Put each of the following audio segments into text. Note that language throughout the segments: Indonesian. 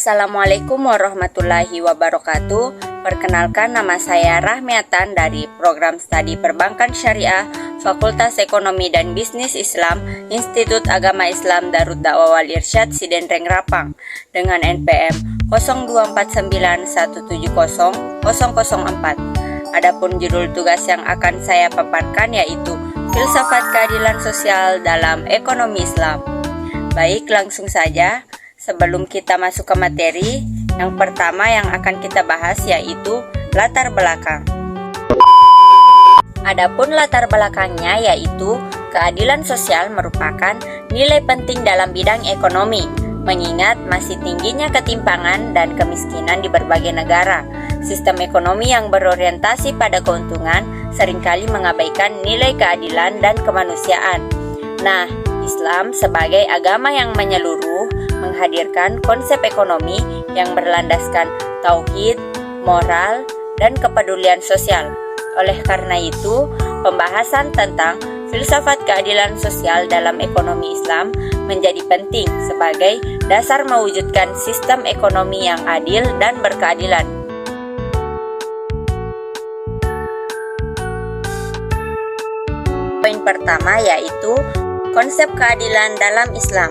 Assalamualaikum warahmatullahi wabarakatuh. Perkenalkan, nama saya Rahmiatan dari Program Studi Perbankan Syariah Fakultas Ekonomi dan Bisnis Islam Institut Agama Islam Darut Dakwah Wal Irsyad Sidenreng Rapang dengan NPM 0249170004. Adapun judul tugas yang akan saya paparkan yaitu Filsafat Keadilan Sosial dalam Ekonomi Islam. Baik, langsung saja. Sebelum kita masuk ke materi, yang pertama yang akan kita bahas yaitu latar belakang. Adapun latar belakangnya yaitu keadilan sosial merupakan nilai penting dalam bidang ekonomi, mengingat masih tingginya ketimpangan dan kemiskinan di berbagai negara. Sistem ekonomi yang berorientasi pada keuntungan seringkali mengabaikan nilai keadilan dan kemanusiaan. Nah, Islam sebagai agama yang menyeluruh menghadirkan konsep ekonomi yang berlandaskan tauhid, moral, dan kepedulian sosial. Oleh karena itu, pembahasan tentang filsafat keadilan sosial dalam ekonomi Islam menjadi penting sebagai dasar mewujudkan sistem ekonomi yang adil dan berkeadilan. Poin pertama yaitu konsep keadilan dalam Islam.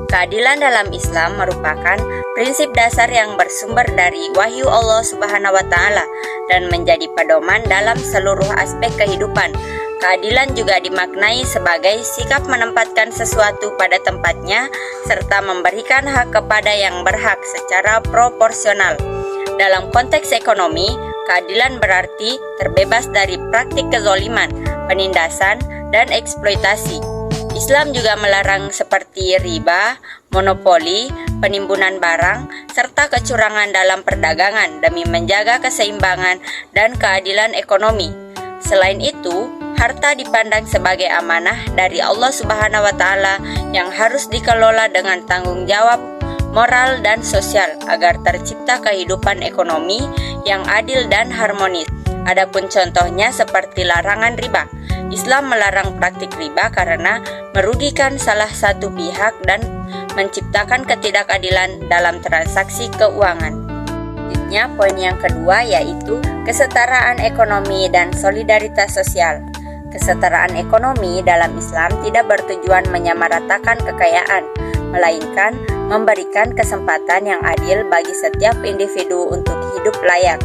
Keadilan dalam Islam merupakan prinsip dasar yang bersumber dari wahyu Allah Subhanahu wa Ta'ala dan menjadi pedoman dalam seluruh aspek kehidupan. Keadilan juga dimaknai sebagai sikap menempatkan sesuatu pada tempatnya serta memberikan hak kepada yang berhak secara proporsional. Dalam konteks ekonomi, keadilan berarti terbebas dari praktik kezoliman, penindasan, dan eksploitasi. Islam juga melarang seperti riba, monopoli, penimbunan barang, serta kecurangan dalam perdagangan demi menjaga keseimbangan dan keadilan ekonomi. Selain itu, harta dipandang sebagai amanah dari Allah Subhanahu wa Ta'ala yang harus dikelola dengan tanggung jawab moral dan sosial agar tercipta kehidupan ekonomi yang adil dan harmonis. Adapun contohnya seperti larangan riba. Islam melarang praktik riba karena merugikan salah satu pihak dan menciptakan ketidakadilan dalam transaksi keuangan. Selanjutnya, poin yang kedua yaitu kesetaraan ekonomi dan solidaritas sosial. Kesetaraan ekonomi dalam Islam tidak bertujuan menyamaratakan kekayaan, melainkan memberikan kesempatan yang adil bagi setiap individu untuk hidup layak.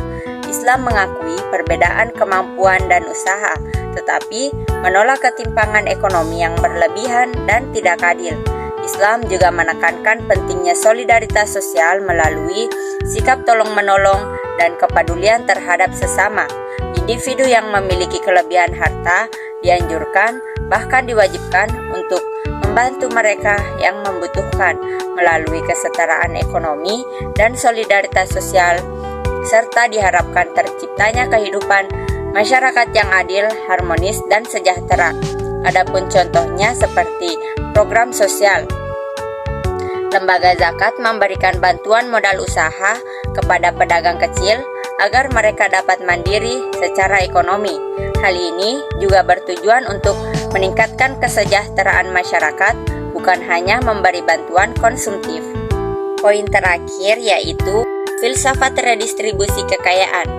Islam mengakui perbedaan kemampuan dan usaha, tetapi menolak ketimpangan ekonomi yang berlebihan dan tidak adil. Islam juga menekankan pentingnya solidaritas sosial melalui sikap tolong-menolong dan kepedulian terhadap sesama. Individu yang memiliki kelebihan harta dianjurkan, bahkan diwajibkan untuk membantu mereka yang membutuhkan melalui kesetaraan ekonomi dan solidaritas sosial, serta diharapkan terciptanya kehidupan masyarakat yang adil, harmonis, dan sejahtera. Adapun contohnya seperti program sosial. Lembaga zakat memberikan bantuan modal usaha kepada pedagang kecil agar mereka dapat mandiri secara ekonomi. Hal ini juga bertujuan untuk meningkatkan kesejahteraan masyarakat, bukan hanya memberi bantuan konsumtif. Poin terakhir yaitu filsafat redistribusi kekayaan.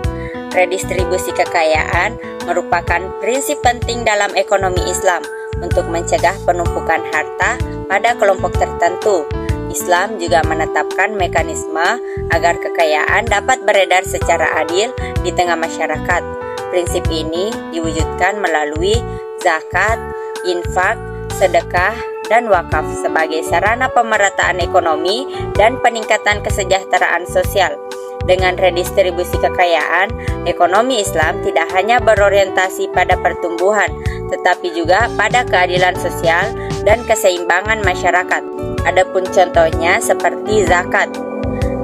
Redistribusi kekayaan merupakan prinsip penting dalam ekonomi Islam untuk mencegah penumpukan harta pada kelompok tertentu. Islam juga menetapkan mekanisme agar kekayaan dapat beredar secara adil di tengah masyarakat. Prinsip ini diwujudkan melalui zakat, infak, sedekah, dan wakaf sebagai sarana pemerataan ekonomi dan peningkatan kesejahteraan sosial. Dengan redistribusi kekayaan, ekonomi Islam tidak hanya berorientasi pada pertumbuhan, tetapi juga pada keadilan sosial dan keseimbangan masyarakat. Adapun contohnya seperti zakat.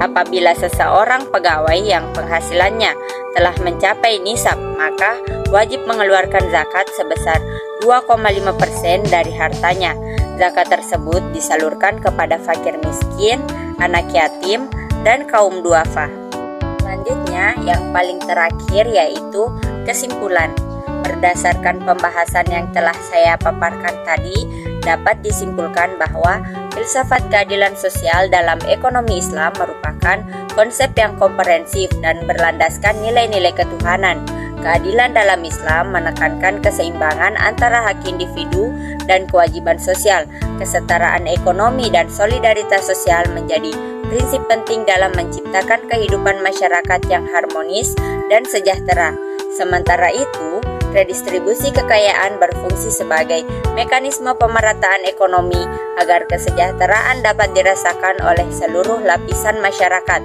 Apabila seseorang pegawai yang penghasilannya telah mencapai nisab, maka wajib mengeluarkan zakat sebesar 2,5% dari hartanya. Zakat tersebut disalurkan kepada fakir miskin, anak yatim, dan kaum duafa. Selanjutnya, yang paling terakhir yaitu kesimpulan. Berdasarkan pembahasan yang telah saya paparkan tadi, dapat disimpulkan bahwa Filsafat keadilan sosial dalam ekonomi Islam merupakan konsep yang komprehensif dan berlandaskan nilai-nilai ketuhanan. Keadilan dalam Islam menekankan keseimbangan antara hak individu dan kewajiban sosial. Kesetaraan ekonomi dan solidaritas sosial menjadi prinsip penting dalam menciptakan kehidupan masyarakat yang harmonis dan sejahtera. Sementara itu, redistribusi kekayaan berfungsi sebagai mekanisme pemerataan ekonomi agar kesejahteraan dapat dirasakan oleh seluruh lapisan masyarakat.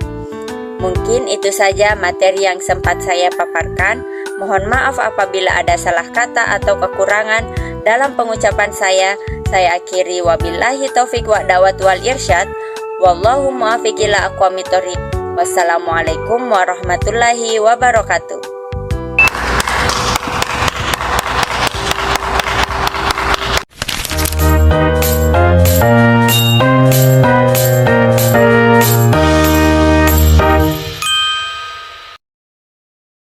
Mungkin itu saja materi yang sempat saya paparkan. Mohon maaf apabila ada salah kata atau kekurangan dalam pengucapan saya. Saya akhiri, wabillahi taufiq wa da'wat wal irsyad. Wallahu muwaffiq ila aqwamit thoriq. Wassalamualaikum warahmatullahi wabarakatuh.